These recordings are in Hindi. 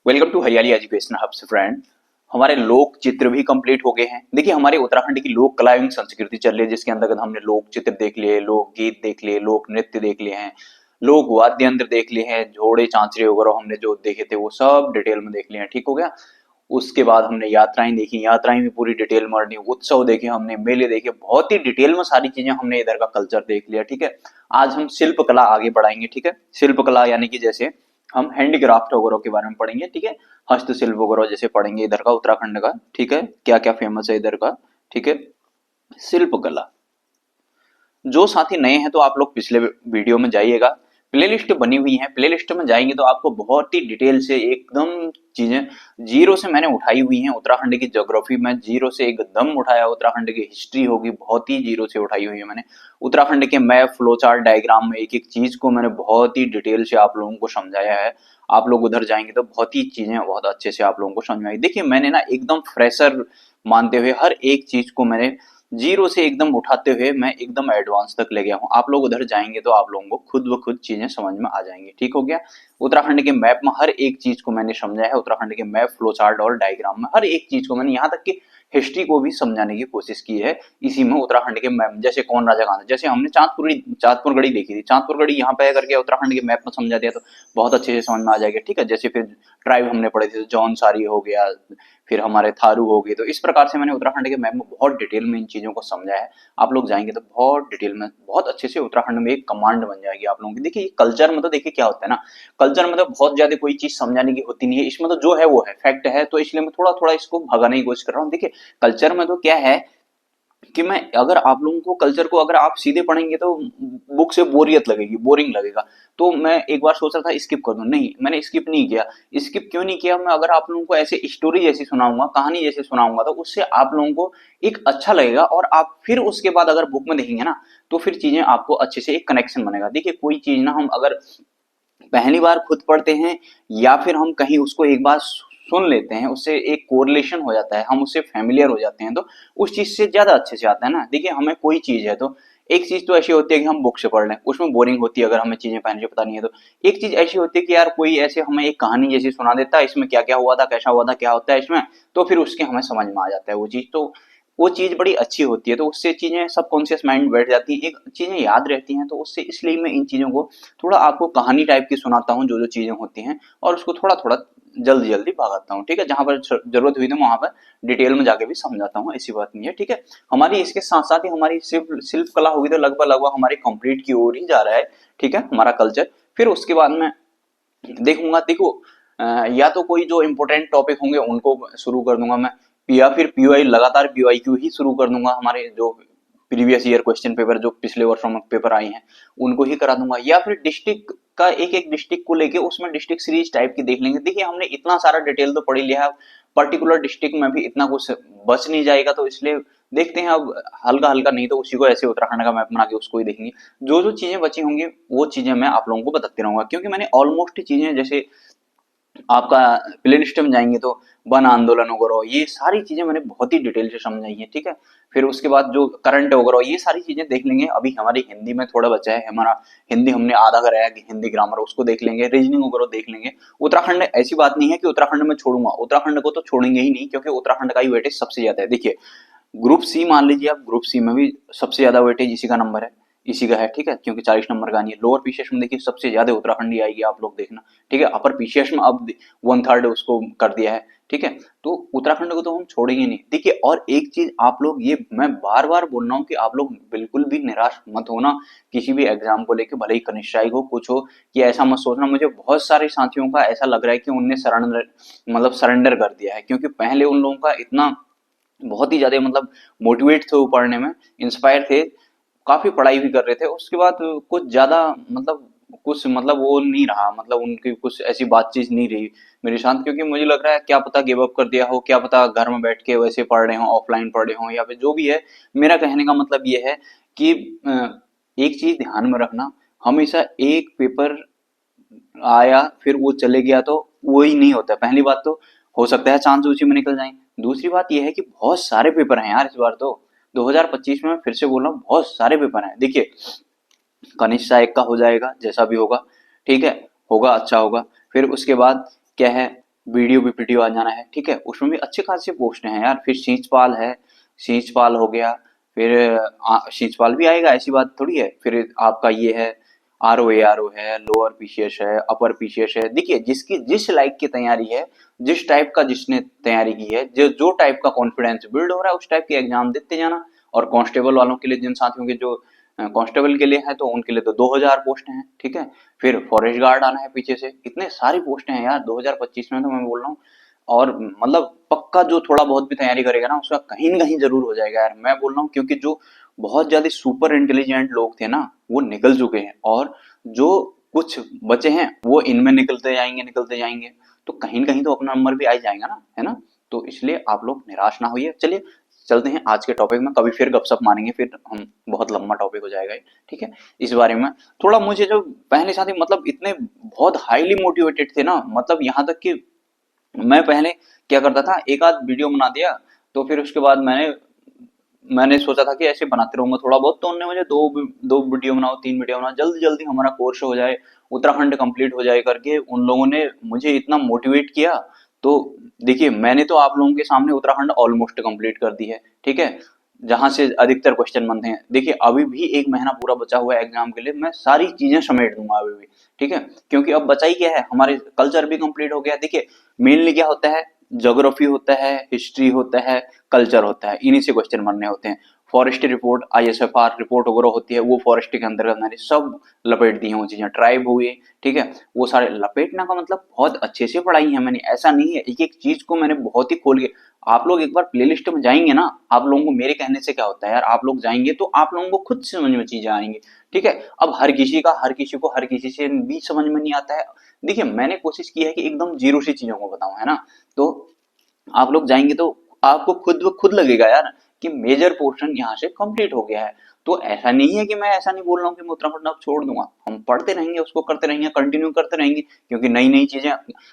वेलकम टू हरियाली एजुकेशन हब्स फ्रेंड। हमारे लोक चित्र भी कंप्लीट हो गए हैं। देखिए हमारे उत्तराखंड की लोक कला एवं संस्कृति चल रही है, जिसके अंतर्गत हमने लोक चित्र देख लिए, लोक गीत देख लिए, लोक नृत्य देख लिए हैं, लोक वाद्य यंत्र देख लिए हैं, जोड़े चांचरे वगैरह हमने जो देखे थे वो सब डिटेल में देख लिए हैं। ठीक हो गया। उसके बाद हमने यात्राएं देखी, यात्राएं भी पूरी डिटेल में पढ़नी, उत्सव देखे हमने, मेले देखे, बहुत ही डिटेल में सारी चीजें हमने इधर का कल्चर देख लिया। ठीक है। आज हम शिल्प कला आगे बढ़ाएंगे। ठीक है। शिल्प कला यानी कि जैसे हम हैंडीक्राफ्ट वगैरह के बारे में पढ़ेंगे। ठीक है। हस्तशिल्प वगैरह जैसे पढ़ेंगे इधर का उत्तराखंड का। ठीक है। क्या क्या फेमस है इधर का। ठीक है। शिल्प कला। जो साथी नए हैं तो आप लोग पिछले वीडियो में जाइएगा, प्लेलिस्ट बनी हुई है, प्लेलिस्ट में जाएंगे तो आपको बहुत ही डिटेल से एकदम चीजें जीरो से मैंने उठाई हुई हैं। उत्तराखंड की ज्योग्राफी में जीरो से एकदम उठाया, उत्तराखंड की हिस्ट्री होगी बहुत ही जीरो से उठाई हुई है मैंने। उत्तराखंड के मैप, फ्लो चार्ट, डायग्राम में एक एक चीज को मैंने बहुत ही डिटेल से आप लोगों को समझाया है। आप लोग उधर जाएंगे तो बहुत ही चीजें बहुत अच्छे से आप लोगों को समझ में आई। देखिए मैंने ना एकदम फ्रेशर मानते हुए हर एक चीज को मैंने जीरो से एकदम उठाते हुए मैं एकदम एडवांस तक ले गया हूँ। आप लोग उधर जाएंगे तो आप लोगों को खुद ब खुद चीजें समझ में आ जाएंगी। ठीक हो गया। उत्तराखंड के मैप में हर एक चीज को मैंने समझा है। उत्तराखंड के मैप, फ्लो चार्ट और डायग्राम में हर एक चीज को मैंने यहाँ तक कि हिस्ट्री को भी समझाने की कोशिश की है इसी में। उत्तराखंड के मैप जैसे कौन राजा कहाँ था, जैसे हमने चांदपुरगढ़ी देखी थी, चांदपुरगढ़ी यहाँ पे करके उत्तराखंड के मैप में समझा दिया तो बहुत अच्छे से समझ में आ जाएगा। ठीक है। जैसे फिर ट्राइब हमने पढ़े थे, जौनसारी हो गया, फिर हमारे थारू हो गए। तो इस प्रकार से मैंने उत्तराखंड के मैप में बहुत डिटेल में इन चीजों को समझा है। आप लोग जाएंगे तो बहुत डिटेल में बहुत अच्छे से उत्तराखंड में एक कमांड बन जाएगी आप लोगों की। देखिए कल्चर में तो देखिए क्या होता है ना, कल्चर में तो बहुत ज्यादा कोई चीज समझाने की होती नहीं है, इसमें तो जो है वो है, फैक्ट है, तो इसलिए मैं थोड़ा थोड़ा इसको भगाने की कोशिश कर रहा हूँ। देखिए कल्चर में तो क्या है कि मैं अगर आप लोगों को कल्चर को अगर आप सीधे पढ़ेंगे तो बुक से बोरियत लगेगी, बोरिंग लगेगा। तो मैं एक बार सोच रहा था स्किप कर दूं, नहीं मैंने स्किप नहीं किया। स्किप क्यों नहीं किया, मैं अगर आप लोगों को ऐसे स्टोरी जैसी सुनाऊंगा, कहानी जैसे सुनाऊंगा तो उससे आप लोगों को एक अच्छा लगेगा और आप फिर उसके बाद अगर बुक में देखेंगे ना तो फिर चीजें आपको अच्छे से एक कनेक्शन बनेगा। देखिए कोई चीज ना हम अगर पहली बार खुद पढ़ते हैं या फिर हम कहीं उसको एक बार सुन लेते हैं, उससे एक कोरिलेशन हो जाता है, हम उससे फेमिलियर हो जाते हैं तो उस चीज से ज्यादा अच्छे से आता है ना। देखिए हमें कोई चीज है तो एक चीज तो ऐसी होती है कि हम बुक से पढ़ लें, उसमें बोरिंग होती है अगर हमें चीजें पहले से पता नहीं है तो। एक चीज ऐसी होती है कि यार कोई ऐसे हमें एक कहानी जैसी सुना देता है, इसमें क्या क्या हुआ था, कैसा हुआ था, क्या होता है इसमें, तो फिर उसके हमें समझ में आ जाता है वो चीज। तो वो चीज बड़ी अच्छी होती है, तो उससे चीजें सबकॉन्शियस माइंड में बैठ जाती हैं, एक चीजें याद रहती हैं। तो उससे इसलिए मैं इन चीजों को थोड़ा आपको कहानी टाइप की सुनाता हूँ, जो जो चीजें होती हैं, और उसको थोड़ा थोड़ा जल्दी जल्दी भगाता हूँ। ठीक है। जहां पर जरूरत हुई तो वहां पर डिटेल में जाके भी समझाता हूँ, ऐसी बात नहीं है। ठीक है। हमारी इसके साथ साथ ही हमारी शिल्प शिल्प कला होगी तो लगभग लगभग हमारे कंप्लीट की ओर ही जा रहा है। ठीक है हमारा कल्चर। फिर उसके बाद में देखूंगा, देखो या तो कोई जो इंपॉर्टेंट टॉपिक होंगे उनको शुरू कर दूंगा मैं, या फिर पीओआई लगातार पीओआईक्यू ही शुरू कर दूंगा, हमारे जो प्रीवियस ईयर क्वेश्चन पेपर जो पिछले वर्षों में पेपर आए हैं उनको ही करा दूंगा, या फिर डिस्ट्रिक्ट का एक एक डिस्ट्रिक्ट को लेके उसमें डिस्ट्रिक्ट सीरीज टाइप की देख लेंगे। देखिए हमने इतना सारा डिटेल तो पढ़ ही लिया है, पर्टिकुलर डिस्ट्रिक्ट में भी इतना कुछ बच नहीं जाएगा, तो इसलिए देखते हैं अब हल्का हल्का, नहीं तो उसी को ऐसे उत्तराखंड का मैप बना के उसको ही देखेंगे। जो जो चीजें बची होंगी वो चीजें मैं आप लोगों को बताते रहूंगा, क्योंकि मैंने ऑलमोस्ट चीजें जैसे आपका प्ले लिस्ट में जाएंगे तो वन आंदोलन वगैरह ये सारी चीजें मैंने बहुत ही डिटेल से समझाई है। ठीक है। फिर उसके बाद जो करंट वगैरह ये सारी चीजें देख लेंगे। अभी हमारी हिंदी में थोड़ा बचा है, हमारा हिंदी हमने आधा कराया कि हिंदी ग्रामर, उसको देख लेंगे, रीजनिंग वगैरह देख लेंगे। उत्तराखंड ऐसी बात नहीं है कि उत्तराखंड में छोड़ूंगा, उत्तराखंड को तो छोड़ेंगे ही नहीं, क्योंकि उत्तराखंड का ही वेटेज सबसे ज्यादा है। देखिए ग्रुप सी मान लीजिए आप, ग्रुप सी में भी सबसे ज्यादा वेटेज इसी का नंबर है, इसी का है। ठीक है। क्योंकि 40 नंबर का नहीं है। लोअर पीसीएस में देखिए सबसे ज्यादा उत्तराखंड ही आएगी, आप लोग देखना। ठीक है। अपर पीसीएस में अब 1/3 उसको कर दिया है। ठीक है। तो उत्तराखंड को तो हम छोड़ेंगे नहीं। देखिए और एक चीज आप लोग, ये मैं बार बार बोल रहा हूँ कि आप लोग बिल्कुल भी निराश मत होना किसी भी एग्जाम को लेकर, भले ही कनिष्ठ हो कुछ हो, कि ऐसा मत सोचना। मुझे बहुत सारे साथियों का ऐसा लग रहा है कि उनने सरेंडर कर दिया है, क्योंकि पहले उन लोगों का इतना बहुत ही ज्यादा मोटिवेट थे वो पढ़ने में, इंस्पायर थे, काफी पढ़ाई भी कर रहे थे। उसके बाद कुछ ज्यादा कुछ वो नहीं रहा, उनकी कुछ ऐसी बातचीत नहीं रही मेरे साथ, क्योंकि मुझे लग रहा है क्या पता गिव अप कर दिया हो, क्या पता घर में बैठ के वैसे पढ़ रहे हो, ऑफलाइन पढ़ रहे हो, या फिर जो भी है। मेरा कहने का मतलब ये है कि एक चीज ध्यान में रखना, हमेशा एक पेपर आया फिर वो चले गया तो वो ही नहीं होता। पहली बात तो हो सकता है चांस उसी में निकल जाए, दूसरी बात यह है कि बहुत सारे पेपर हैं यार इस बार तो, 2025 में फिर से बोल रहा हूँ बहुत सारे पेपर हैं। देखिए कनिष्ठ सहायक का हो जाएगा जैसा भी होगा। ठीक है। होगा अच्छा होगा। फिर उसके बाद क्या है, वीडियो भी वीडियो आ जाना है, ठीक है। उसमें भी अच्छे खासे पोस्ट हैं यार। फिर शीचपाल है, शीचपाल हो गया, फिर शीचपाल भी आएगा, ऐसी बात थोड़ी है। फिर आपका ये है आर ओ है, लोअर पीसीएस है, अपर पीसीएस है। देखिए जिसकी जिस लाइक की तैयारी है, जिस टाइप का जिसने तैयारी की है, जो जो टाइप का कॉन्फिडेंस बिल्ड हो रहा है, उस टाइप के एग्जाम देते जाना। और कांस्टेबल वालों के लिए, जिन साथियों के जो कांस्टेबल के लिए है, तो उनके लिए तो 2000 पोस्ट हैं, ठीक है। फिर फॉरेस्ट गार्ड आना है पीछे से, इतने सारी पोस्ट हैं यार 2025 में, तो मैं बोल रहा हूँ। और मतलब पक्का जो थोड़ा बहुत भी तैयारी करेगा ना, उसका कहीं न कहीं जरूर हो जाएगा यार, मैं बोल रहा हूँ। क्योंकि जो बहुत ज्यादा सुपर इंटेलिजेंट लोग थे ना, वो निकल चुके हैं, और जो कुछ बचे हैं वो इनमें निकलते जाएंगे, निकलते जाएंगे। तो कहीं न कहीं तो अपना नंबर भी आ ही जाएगा ना, है ना। तो इसलिए आप लोग निराश ना होइए। चलिए चलते हैं आज के टॉपिक में, कभी फिर गपशप मारेंगे, फिर हम बहुत लंबा टॉपिक हो जाएगा ये, ठीक है। इस बारे में थोड़ा मुझे जो पहले साथी मतलब इतने बहुत हाईली मोटिवेटेड थे ना, मतलब यहाँ तक कि मैं पहले क्या करता था, एक आध वीडियो बना दिया, तो फिर उसके बाद मैंने मैंने सोचा था कि ऐसे बनाते रहूंगा थोड़ा बहुत। तो उन्होंने मुझे दो वीडियो बनाओ, तीन वीडियो बनाओ, जल्दी जल्दी हमारा कोर्स हो जाए, उत्तराखंड कंप्लीट हो जाए करके उन लोगों ने मुझे इतना मोटिवेट किया। तो देखिए मैंने तो आप लोगों के सामने उत्तराखंड ऑलमोस्ट कंप्लीट कर दी है, ठीक है। जहां से अधिकतर क्वेश्चन बनते हैं, देखिए अभी भी 1 महीना पूरा बचा हुआ है एग्जाम के लिए, मैं सारी चीजें समेट दूंगा अभी भी, ठीक है। क्योंकि अब बचा ही क्या है, हमारे कल्चर भी कंप्लीट हो गया। देखिए मेनली क्या होता है, ज्योग्राफी होता है, हिस्ट्री होता है, कल्चर होता है, इन्हीं से क्वेश्चन बनने होते हैं। फॉरेस्ट रिपोर्ट, आईएसएफआर रिपोर्ट वगैरह होती है, वो फॉरेस्ट के अंतर्गत मैंने सब लपेट दी हैं वो चीजें। ट्राइब हुई, ठीक है, वो सारे लपेटना का मतलब बहुत अच्छे से पढ़ाई है मैंने, ऐसा नहीं है। एक एक चीज को मैंने बहुत ही खोल के, आप लोग एक बार प्लेलिस्ट में जाएंगे ना, आप लोगों को मेरे कहने से क्या होता है यार, आप लोग जाएंगे तो आप लोगों को खुद समझ में चीजें आएंगी, ठीक है। अब हर किसी से भी समझ में नहीं आता है। देखिए मैंने कोशिश की है कि एकदम जीरो से चीजों को बताऊं, है ना। तो आप लोग जाएंगे तो आपको खुद ब खुद लगेगा यार कि मेजर पोर्शन यहाँ से कंप्लीट हो गया है। तो ऐसा नहीं है कि मैं ऐसा नहीं बोल रहा हूँ कि मैं उत्तराखंड अब छोड़ दूंगा, हम पढ़ते रहेंगे, उसको करते रहेंगे, कंटिन्यू करते रहेंगे, क्योंकि नई नई चीजें।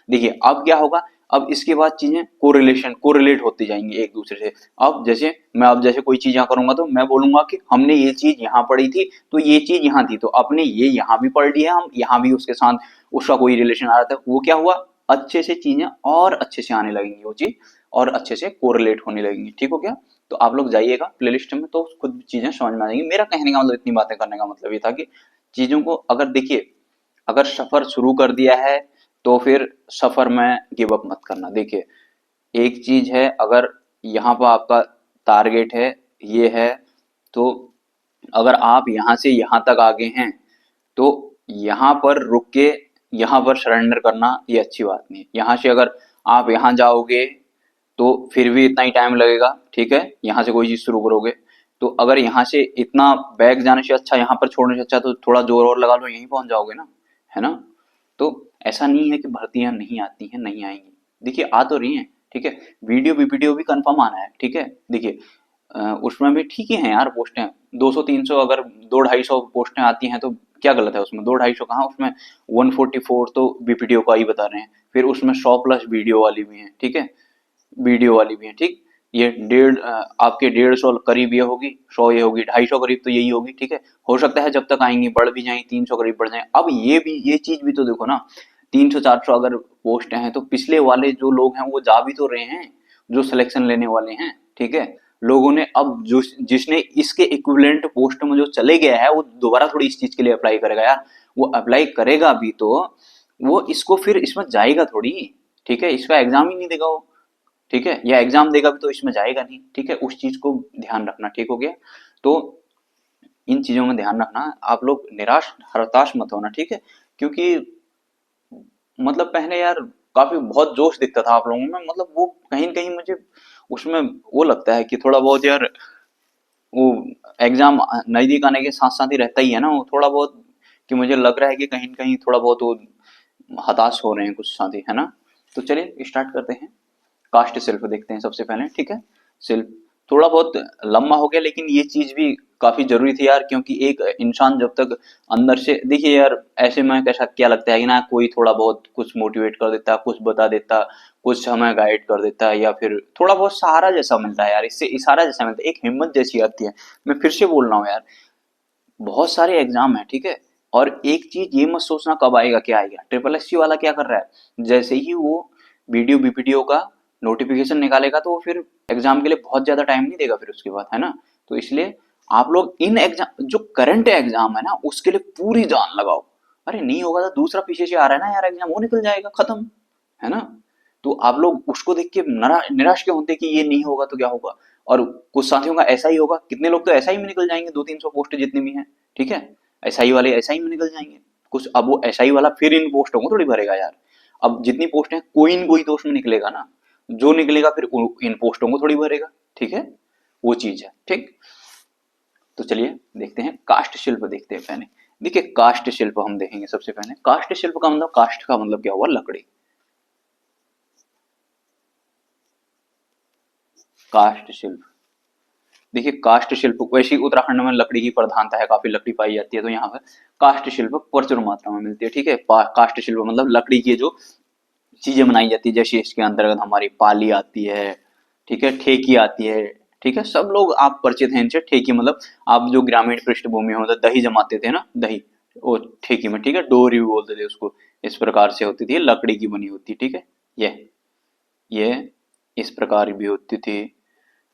देखिए अब क्या होगा, अब इसके बाद चीजें कोरिलेट होती जाएंगी एक दूसरे से। अब जैसे मैं अब जैसे कोई चीज यहाँ करूंगा, तो मैं बोलूंगा कि हमने ये चीज यहाँ पढ़ी थी, तो ये चीज यहाँ थी, तो अपने ये यहाँ भी पढ़ लिया, हम यहाँ भी उसके साथ उसका कोई रिलेशन आ रहा था, वो क्या हुआ, अच्छे से चीजें और अच्छे से आने लगेंगी वो चीज, और अच्छे से कोरिलेट होने लगेंगी, ठीक हो गया। तो आप लोग जाइएगा प्लेलिस्ट में, तो खुद चीजें समझ में आ जाएंगी। मेरा कहने का मतलब, इतनी बातें करने का मतलब ये था कि चीजों को अगर देखिए, अगर सफर शुरू कर दिया है तो फिर सफर में गिव अप मत करना। देखिए एक चीज है, अगर यहाँ पर आपका टारगेट है, ये है, तो अगर आप यहाँ से यहाँ तक आगे हैं, तो यहाँ पर रुक के यहाँ पर सरेंडर करना ये अच्छी बात नहीं है। यहाँ से अगर आप यहाँ जाओगे तो फिर भी इतना ही टाइम लगेगा, ठीक है। यहाँ से कोई चीज शुरू करोगे, तो अगर यहाँ से इतना बैग जाने से अच्छा, यहाँ पर छोड़ने से अच्छा, तो थोड़ा जोर और लगा लो, यहीं पहुंच जाओगे ना, है ना। तो ऐसा नहीं है कि भर्तियां नहीं आती हैं, नहीं आएंगी, देखिए आ तो रही हैं, ठीक है। वीडियो भी कंफर्म आना है, ठीक है। देखिए उसमें भी ठीक ही है यार पोस्टें, 200-300, अगर 200-250 पोस्टें आती हैं तो क्या गलत है उसमें, 200-250 कहाँ, उसमें 144 तो बीपीटीओ का ही बता रहे हैं। फिर उसमें 100+ वीडियो वाली भी है, ठीक है, वीडियो वाली भी है, ठीक। ये आपके 150 करीब ये होगी, 100 ये होगी, 250 करीब तो यही होगी, ठीक है। हो सकता है जब तक आएंगी बढ़ भी जाए, 300 करीब बढ़ जाए। अब ये भी, ये चीज भी तो देखो ना, 300-400 अगर पोस्ट हैं, तो पिछले वाले जो लोग हैं वो जा भी तो रहे हैं, जो सिलेक्शन लेने वाले हैं, ठीक है। लोगों ने अब जो जिसने इसके इक्विवेलेंट पोस्ट में जो चले गया है, वो दोबारा थोड़ी इस चीज के लिए अप्लाई करेगा यार। वो अप्लाई करेगा भी तो वो इसको फिर इसमें जाएगा थोड़ी, ठीक है, इसका एग्जाम ही नहीं देगा वो, ठीक है, या एग्जाम देगा भी तो इसमें जाएगा नहीं, ठीक है। उस चीज को ध्यान रखना, ठीक हो गया। तो इन चीजों में ध्यान रखना, आप लोग निराश हताश मत होना, ठीक है। क्योंकि मतलब पहले यार काफी बहुत जोश दिखता था आप लोगों में, मतलब वो कहीं न कहीं मुझे उसमें वो लगता है कि थोड़ा बहुत यार, वो एग्जाम नजदीक आने के साथ साथ ही रहता ही है ना, वो थोड़ा बहुत कि मुझे लग रहा है कि कहीं न कहीं थोड़ा बहुत वो हताश हो रहे हैं कुछ साथी, है ना। तो चलिए स्टार्ट करते हैं। कास्ट सेल्फ देखते हैं सबसे पहले, ठीक है। सेल्फ थोड़ा बहुत लंबा हो गया, लेकिन ये चीज भी काफी जरूरी थी यार, क्योंकि एक इंसान जब तक अंदर से, देखिए यार ऐसे में कैसा क्या लगता है कि ना, कोई थोड़ा बहुत कुछ मोटिवेट कर देता, कुछ बता देता, कुछ हमें गाइड कर देता है, या फिर थोड़ा बहुत सहारा जैसा मिलता है यार, इससे इशारा जैसा मिलता है, एक हिम्मत जैसी आती है। मैं फिर से बोल रहा हूँ यार, बहुत सारे एग्जाम है, ठीक है। और एक चीज ये मत सोचना कब आएगा क्या आएगा, ट्रिपल एस सी वाला क्या कर रहा है, जैसे ही वो वीडियो बीपीडीओ का नोटिफिकेशन निकालेगा तो वो फिर एग्जाम के लिए बहुत ज्यादा टाइम नहीं देगा फिर उसके बाद, है ना। तो इसलिए आप लोग इन एग्जाम जो करंट एग्जाम है ना उसके लिए पूरी जान लगाओ। अरे नहीं होगा तो दूसरा पीछे से आ रहा है ना यार एग्जाम, वो निकल जाएगा, खत्म, है ना। तो आप लोग उसको देख के निराश क्यों होते कि ये नहीं होगा तो क्या होगा। और कुछ साथियों का ऐसा ही होगा, कितने लोग तो ऐसा ही में निकल जाएंगे, 200-300 पोस्ट जितनी भी हैं, ठीक है, ऐसा ही वाले ऐसा ही में निकल जाएंगे कुछ। अब वो ऐसा ही वाला फिर इन पोस्टों को थोड़ी भरेगा यार। अब जितनी पोस्ट है कोई न कोई तो उसमें निकलेगा ना, जो निकलेगा फिर इन पोस्टों को थोड़ी भरेगा, ठीक है, वो चीज है, ठीक। तो चलिए देखते हैं काष्ठ शिल्प देखते हैं पहले। देखिए काष्ठ शिल्प हम देखेंगे सबसे पहले। काष्ठ शिल्प का मतलब, काष्ठ का मतलब क्या हुआ, लकड़ी। काष्ठ शिल्प, देखिए काष्ठ शिल्प वैसे ही उत्तराखंड में लकड़ी की प्रधानता है, काफी लकड़ी पाई जाती है, तो यहाँ पर काष्ठ शिल्प प्रचुर मात्रा में मिलती है, ठीक है। काष्ठ शिल्प मतलब लकड़ी की जो चीजें बनाई जाती है, जैसे इसके अंतर्गत हमारी पाली आती है, ठीक है, ठेकी आती है, ठीक है, सब लोग आप परिचित हैं इनसे। ठेकी मतलब आप जो ग्रामीण पृष्ठभूमि में मतलब दही जमाते थे ना, दही, वो ठेकी में, ठीक है, डोरी भी बोलते थे उसको। इस प्रकार से होती थी, लकड़ी की बनी होती, ठीक है। ये इस प्रकार भी होती थी,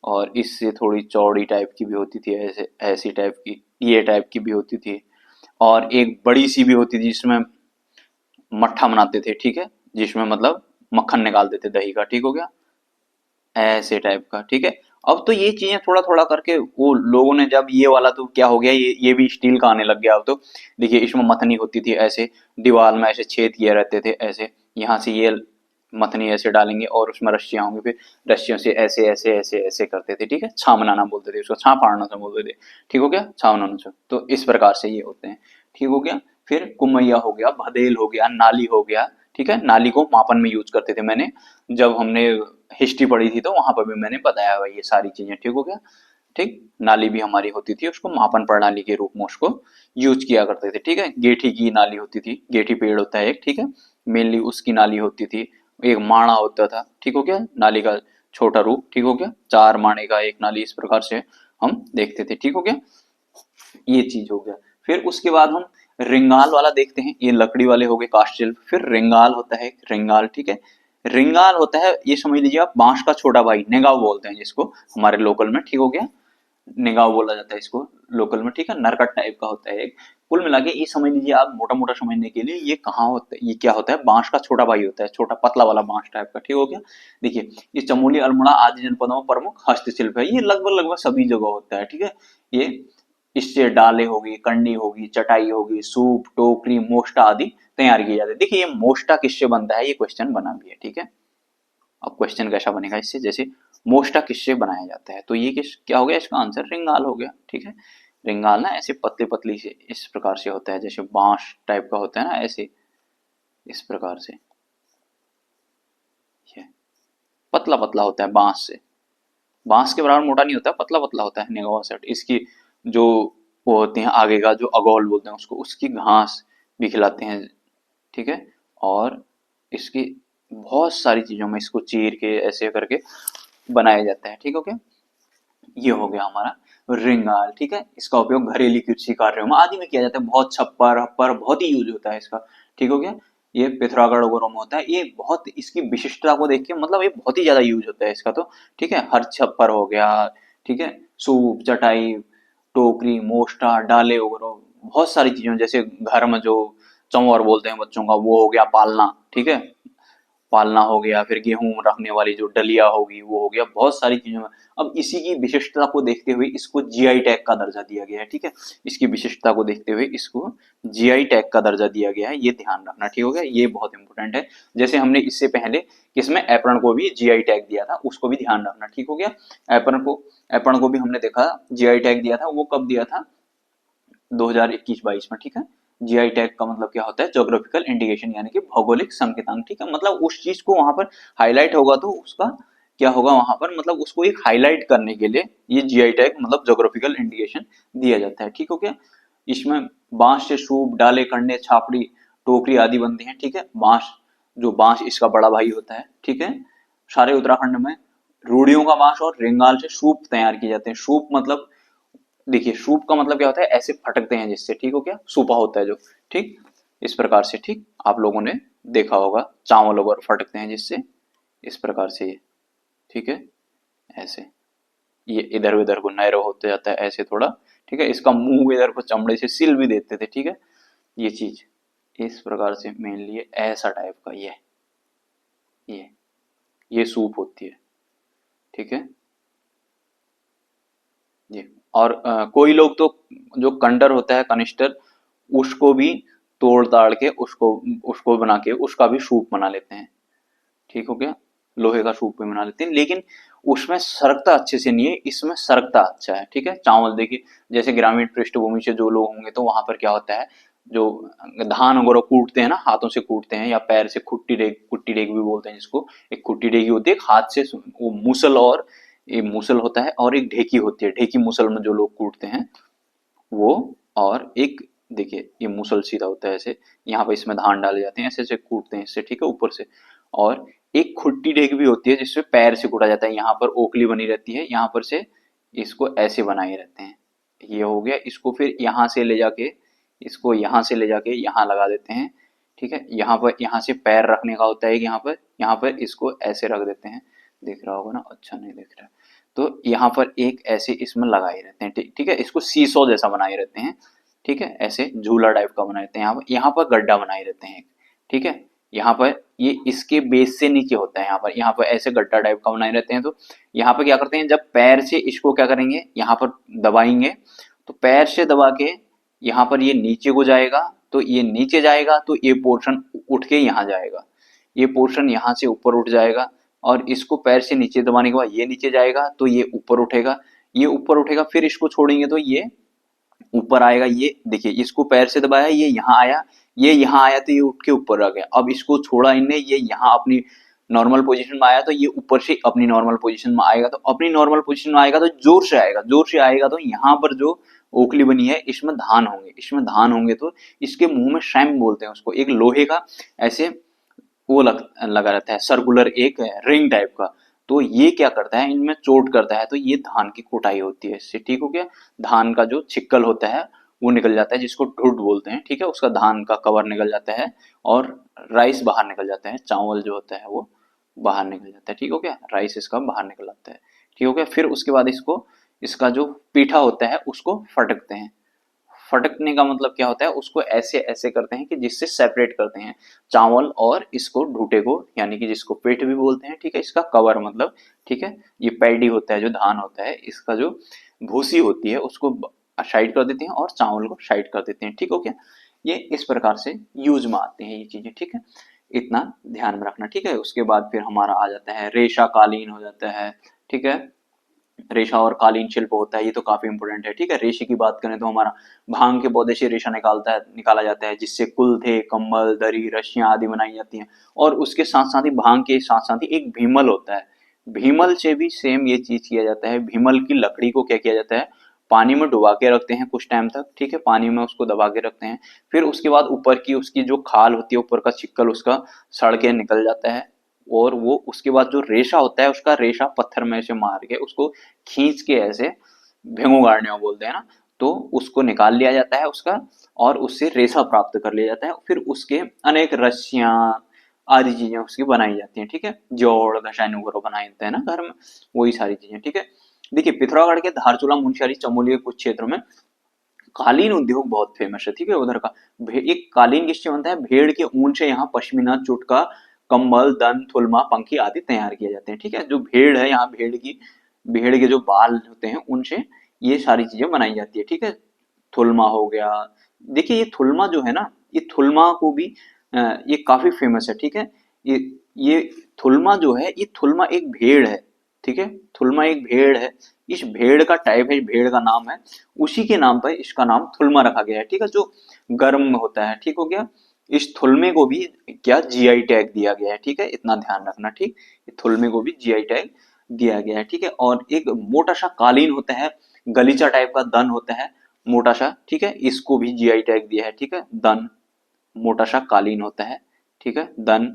और इससे थोड़ी चौड़ी टाइप की भी होती थी, ऐसे ऐसी टाइप की, ये टाइप की भी होती थी। और एक बड़ी सी भी होती थी जिसमें मट्ठा बनाते थे, ठीक है, जिसमें मतलब मक्खन निकालते थे दही का, ठीक हो गया, ऐसे टाइप का, ठीक है। अब तो ये चीजें थोड़ा थोड़ा करके वो लोगों ने, जब ये वाला तो क्या हो गया, ये भी स्टील का आने लग गया अब तो। देखिए इसमें मथनी होती थी ऐसे, दीवार में ऐसे छेद किए रहते थे ऐसे, यहाँ से ये मथनी ऐसे डालेंगे और उसमें रस्सियां होंगी, फिर रस्सियों से ऐसे ऐसे ऐसे ऐसे करते थे, ठीक है, छां बनाना बोलते थे उसको, छां फाड़ना से बोलते थे, ठीक हो गया, छां बनाना से। तो इस प्रकार से ये होते हैं, ठीक हो गया। फिर कुमैया हो गया, भदेल हो गया, नाली हो गया, ठीक है, नाली को मापन में यूज करते थे। मैंने जब हमने हिस्ट्री पढ़ी थी तो वहां पर भी मैंने बताया हुआ ये सारी चीजें, ठीक हो गया, ठीक। नाली भी हमारी होती थी, उसको मापन प्रणाली के रूप में उसको यूज किया करते थे, ठीक है। गेठी की नाली होती थी, गेठी पेड़ होता है एक, ठीक है, मेनली उसकी नाली होती थी। एक माणा होता था, ठीक हो गया, नाली का छोटा रूप, ठीक हो गया, 4 माणे का एक नाली, इस प्रकार से हम देखते थे, ठीक हो गया, ये चीज हो गया। फिर उसके बाद हम रिंगाल वाला देखते हैं, ये लकड़ी वाले हो गए काष्ठ शिल्प। फिर रिंगाल होता है, रिंगाल, ठीक है। रिंगाल होता है, ये समझ लीजिए आप, बांस का छोटा भाई, नेगाव बोलते हैं जिसको हमारे लोकल में, ठीक हो गया, निगाह बोला जाता है इसको लोकल में, ठीक है, नरकट टाइप का होता है एक। कुल मिला के ये समझ लीजिए आप, मोटा मोटा समझने के लिए, ये कहाँ होता है, ये क्या होता है, बांस का छोटा भाई होता है, छोटा पतला वाला बांस टाइप का, ठीक हो गया। देखिए ये चमोली, अल्मोड़ा आदि जनपदों में प्रमुख हस्तशिल्प है, ये लगभग लगभग सभी जगह होता है, ठीक है। ये इससे डाले होगी, कंडी होगी, चटाई होगी, सूप, टोकरी, मोष्टा आदि तैयार किए जाते हैं। देखिए ये मोष्टा किससे बनता है, ये क्वेश्चन बना भी है, ठीक है। अब क्वेश्चन कैसा बनेगा इससे, जैसे मोष्टा किससे बनाया जाता है, तो ये किस क्या हो गया, इसका आंसर रिंगाल हो गया, ठीक है। रिंगाल ना ऐसे पतली पतली से इस प्रकार से होता है, जैसे बांस टाइप का होता है ना ऐसे, इस प्रकार से, ये पतला पतला होता है बांस से, बांस के बराबर मोटा नहीं होता, पतला पतला होता है नेगवा सेट। इसकी जो वो होते हैं आगे का जो अगोल बोलते हैं उसको, उसकी घास भी खिलाते हैं, ठीक है। और इसकी बहुत सारी चीजों में इसको चीर के ऐसे करके बनाया जाता है, ठीक हो गया, ये हो गया हमारा रिंगाल, ठीक है। इसका उपयोग घरेलू कृषि कार्यों में आदि में किया जाता है, बहुत छप्पर हप्पर बहुत ही यूज होता है इसका, ठीक हो गया। ये पिथौरागढ़ वगैरह में होता है, ये बहुत इसकी विशिष्टता को देख के मतलब ये बहुत ही ज्यादा यूज होता है इसका, तो ठीक है, हर छप्पर हो गया, ठीक है, सूप, चटाई, टोकरी, मोस्टा, डाले वगैरह, बहुत सारी चीजों, जैसे घर में जो चौवर बोलते हैं बच्चों का, वो हो गया पालना, ठीक है, पालना हो गया, फिर गेहूं रखने वाली जो डलिया होगी वो हो गया, बहुत सारी चीजों में। अब इसी की विशिष्टता को देखते हुए इसको जीआई टैग का दर्जा दिया गया है, ठीक है, इसकी विशिष्टता को देखते हुए इसको जीआई टैग का दर्जा दिया गया है, ये ध्यान रखना, ठीक हो गया, ये बहुत इंपॉर्टेंट है। जैसे हमने इससे पहले किसमें एप्रन को भी जीआई टैग दिया था, उसको भी ध्यान रखना, ठीक हो गया। एप्रन को भी हमने देखा जीआई टैग दिया था, वो कब दिया था, 2021-22 में, ठीक है। जीआई टैग का मतलब क्या होता है, ज्योग्राफिकल इंडिकेशन, यानी कि भौगोलिक संकेतांक, ठीक है, मतलब उस चीज को वहां पर हाईलाइट होगा तो उसका क्या होगा वहां पर, मतलब उसको एक हाईलाइट करने के लिए ये जीआई टैग मतलब ज्योग्राफिकल इंडिकेशन दिया जाता है, ठीक हो गया। इसमें बांस से सूप, डाले, कंडे, छापड़ी, टोकरी आदि बनती हैं, ठीक है। बांस इसका बड़ा भाई होता है, ठीक है। सारे उत्तराखंड में रूढ़ियों का बांस और रेंगाल से सूप तैयार किए जाते हैं। सूप मतलब, देखिए सूप का मतलब क्या होता है, ऐसे फटकते हैं जिससे, ठीक हो गया, सूपा होता है जो, ठीक, इस प्रकार से, ठीक, आप लोगों ने देखा होगा चावल वगैरह फटकते हैं जिससे, इस प्रकार से ये, ठीक है, ऐसे ये इधर उधर को नैरो होते जाता है ऐसे थोड़ा, ठीक है। इसका मुंह इधर को चमड़े से सील भी देते थे, ठीक है। ये चीज इस प्रकार से मेनली ऐसा टाइप का ये ये सूप होती है, ठीक है। ये और कोई लोग तो जो कंडर होता है कनिस्टर, उसको भी तोड़ ताड़ के उसको उसको बना के उसका भी सूप बना लेते हैं, ठीक हो गया। लोहे का सूप भी बना लेते हैं, लेकिन उसमें सरकता अच्छे से नहीं है, इसमें सरकता अच्छा है, ठीक है। चावल देखिए, जैसे ग्रामीण पृष्ठभूमि से जो लोग होंगे तो वहां पर क्या होता है, जो धान वगैरह कूटते हैं ना, हाथों से कूटते हैं या पैर से, कुट्टी डेग भी बोलते हैं जिसको। एक कुट्टी डेगी होती है, एक हाथ से वो मूसल, और एक मूसल होता है और एक ढेकी होती है, ढेकी मूसल में जो लोग कूटते हैं वो। और एक देखिए ये मूसल सीधा होता है ऐसे, यहाँ पे इसमें धान डाले जाते हैं, ऐसे ऐसे कूटते हैं इससे, ठीक है, ऊपर से। और एक खुट्टी डेग भी होती है जिससे पैर से कूटा जाता है, यहाँ पर ओखली बनी रहती है, यहाँ पर से इसको ऐसे बनाए रहते हैं। ये हो गया, इसको फिर यहाँ से ले जाके, इसको यहाँ से ले जाके यहाँ लगा देते हैं, ठीक है। यहाँ पर, यहाँ से पैर रखने का होता है यहाँ पर इसको ऐसे रख देते हैं, दिख रहा होगा ना, अच्छा नहीं दिख रहा है। तो यहाँ पर एक ऐसे इसमें लगाए रहते हैं, ठीक है। इसको सीसो जैसा बनाए रहते हैं, ठीक है, ऐसे झूला टाइप का बनाए रहते हैं। यहाँ पर गड्ढा बनाए रहते हैं, ठीक है। यहाँ पर ये इसके बेस से नीचे होता है, यहाँ पर ऐसे गड्ढा टाइप का बनाए रहते हैं। तो यहाँ पर क्या करते हैं, जब पैर से इसको क्या करेंगे, यहाँ पर दबाएंगे, तो पैर से दबा के यहाँ पर ये नीचे को जाएगा, तो ये नीचे जाएगा तो ये पोर्शन उठ के यहाँ जाएगा, ये पोर्शन यहाँ से ऊपर उठ जाएगा, और इसको पैर से नीचे दबाने के बाद ये नीचे जाएगा तो ये ऊपर उठेगा, ये ऊपर उठेगा, फिर इसको छोड़ेंगे तो ये ऊपर आएगा। ये देखिए, इसको पैर से दबाया, ये यहाँ आया, ये यहाँ आया तो ये उठ के ऊपर आ गया। अब इसको छोड़ा इनने, ये यहाँ अपनी नॉर्मल पोजीशन में आया तो ये ऊपर से अपनी नॉर्मल पोजीशन में आएगा, तो अपनी नॉर्मल पोजीशन में आएगा तो जोर से आएगा, जोर से आएगा तो यहाँ पर जो ओखली बनी है इसमें धान होंगे, इसमें धान होंगे तो इसके मुंह में शैम बोलते हैं उसको, एक लोहे का ऐसे वो लगा रहता है, सर्कुलर एक रिंग टाइप का। तो ये क्या करता है, इनमें चोट करता है तो ये धान की कुटाई होती है इससे, ठीक हो गया। धान का जो छिक्कल होता है वो निकल जाता है, जिसको ढुड बोलते हैं, ठीक है, उसका धान का कवर निकल जाता है, और राइस बाहर निकल जाता है, चावल जो होता है वो बाहर निकल जाता है, ठीक हो गया। राइस इसका बाहर निकल आता है, ठीक हो गया। फिर उसके बाद इसको, इसका जो पीठा होता है उसको फटकते हैं। फटकने का मतलब क्या होता है, उसको ऐसे ऐसे करते हैं कि जिससे सेपरेट करते हैं चावल और इसको ढूटे को, यानी कि जिसको पेट भी बोलते हैं, ठीक है, इसका कवर मतलब, ठीक है। ये पैडी होता है, जो धान होता है, इसका जो भूसी होती है उसको साइड कर देते हैं और चावल को साइड कर देते हैं, ठीक हो गया। ये इस प्रकार से यूज में आते हैं ये चीजें, ठीक है, इतना ध्यान में रखना, ठीक है। उसके बाद फिर हमारा आ जाता है रेशा कालीन हो जाता है, ठीक है। रेशा और कालीन शिल्प होता है, ये तो काफी इंपोर्टेंट है, ठीक है। रेशे की बात करें तो हमारा भांग के पौधे से रेशा निकाला जाता है, जिससे कुल्थे, कंबल, दरी, रस्सियां आदि बनाई जाती हैं। और उसके साथ साथ ही भांग के साथ साथ ही एक भीमल होता है, भीमल से भी सेम ये चीज किया जाता है। भीमल की लकड़ी को क्या किया जाता है, पानी में डुबा के रखते हैं कुछ टाइम तक, ठीक है, पानी में उसको दबा के रखते हैं। फिर उसके बाद ऊपर की उसकी जो खाल होती है, ऊपर का छिक्कल उसका सड़ के निकल जाता है, और वो उसके बाद जो रेशा होता है उसका रेशा पत्थर में से मार के उसको खींच के ऐसे भेंगो गाड़ने बोलते हैं ना, तो उसको निकाल लिया जाता है उसका, और उससे रेशा प्राप्त कर लिया जाता है। फिर उसके अनेक रस्सियां आदि चीजें उसकी बनाई जाती हैं, ठीक है। जोड़ घसाई वगैरह बनाए जाते हैं ना घर में, वही सारी चीजें, ठीक है। देखिए पिथौरागढ़ के धारचूला, मुनस्यारी, चमोली के कुछ क्षेत्रों में कालीन उद्योग बहुत फेमस है, ठीक है, उधर का। एक कालीन किससे बनता है, भेड़ के ऊन से यहाँ पश्मीना, चुटका, कंबल, दन, थुलमा, पंखी आदि तैयार किए जाते हैं, ठीक है। जो भेड़ है यहाँ, भेड़ के जो बाल होते हैं उनसे ये सारी चीजें बनाई जाती है, ठीक है। थुलमा हो गया, देखिए ये थुलमा जो है ना, ये थुलमा को भी ये काफी फेमस है, ठीक है। ये ये थुलमा जो है, ये थुलमा एक भेड़ है, ठीक है, थुलमा एक भेड़ है, इस भेड़ का टाइप है, इस भेड़ का नाम है, उसी के नाम पर इसका नाम थुलमा रखा गया है, ठीक है, जो गर्म होता है, ठीक हो गया। इस थुलमे को भी क्या जीआई टैग दिया गया है, ठीक है, इतना ध्यान रखना, ठीक। थुलमे को भी जीआई टैग दिया गया है, ठीक है। और एक मोटा सा कालीन होता है, गलीचा टाइप का दन होता है, मोटा सा, ठीक है, इसको भी जीआई टैग दिया है, ठीक है। दन मोटा सा कालीन होता है, ठीक है, दन,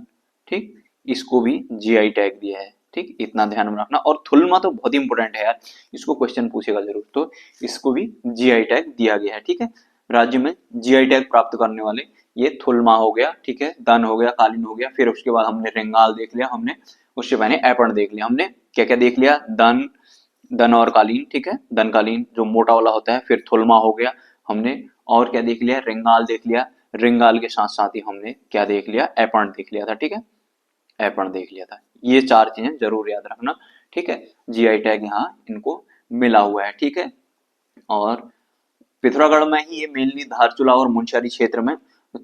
ठीक, इसको भी जीआई टैग दिया है, ठीक, इतना ध्यान में रखना। और थुलमा तो बहुत इंपॉर्टेंट है यार, इसको क्वेश्चन पूछेगा जरूर, तो इसको भी जीआई टैग दिया गया है, ठीक है। राज्य में जीआई टैग प्राप्त करने वाले ये थुलमा हो गया, ठीक है, दन हो गया, कालीन हो गया। फिर उसके बाद हमने रिंगाल देख लिया, हमने उससे पहले एपण देख लिया। हमने क्या क्या देख लिया, दन, दन और कालीन, ठीक है, दन कालीन जो मोटा वाला होता है। फिर थुलमा हो गया हमने, और क्या देख लिया, रिंगाल देख लिया। रिंगाल के साथ साथ ही हमने क्या देख लिया, एपण देख लिया था, ठीक है, एपण देख लिया था। ये चार चीजें जरूर याद रखना, ठीक है। जीआई टैग यहाँ इनको मिला हुआ है, ठीक है। और पिथौरागढ़ में ही ये मेनली धारचूला और मुनस्यारी क्षेत्र में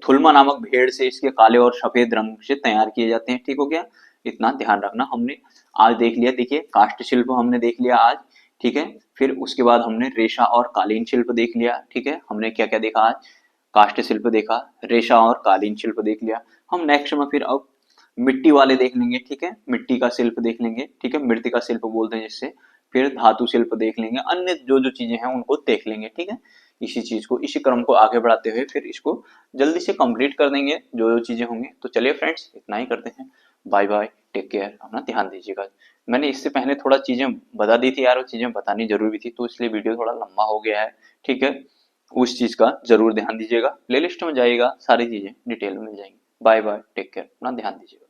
थुलमा नामक भेड़ से इसके काले और सफेद रंग से तैयार किए जाते हैं, ठीक हो गया। इतना ध्यान रखना। हमने आज देख लिया, देखिए काष्ठ शिल्प हमने देख लिया आज, ठीक है। फिर उसके बाद हमने रेशा और कालीन शिल्प देख लिया, ठीक है। हमने क्या क्या देखा आज, काष्ठ शिल्प देखा, रेशा और कालीन शिल्प देख लिया। हम नेक्स्ट में फिर अब मिट्टी वाले देख लेंगे, ठीक है, मिट्टी का शिल्प देख लेंगे, ठीक है, मृतिका शिल्प बोलते हैं जिससे। फिर धातु शिल्प देख लेंगे, अन्य जो जो चीजें हैं उनको देख लेंगे, ठीक है। इसी चीज को, इसी क्रम को आगे बढ़ाते हुए फिर इसको जल्दी से कंप्लीट कर देंगे जो जो चीजें होंगी। तो चलिए फ्रेंड्स, इतना ही करते हैं। बाय बाय, टेक केयर, अपना ध्यान दीजिएगा। मैंने इससे पहले थोड़ा चीजें बता दी थी यार, वो चीजें बतानी जरूरी थी, तो इसलिए वीडियो थोड़ा लंबा हो गया है, ठीक है। उस चीज का जरूर ध्यान दीजिएगा, प्लेलिस्ट में जाइएगा, सारी चीजें डिटेल में मिल जाएंगी। बाय बाय, टेक केयर, अपना ध्यान दीजिएगा।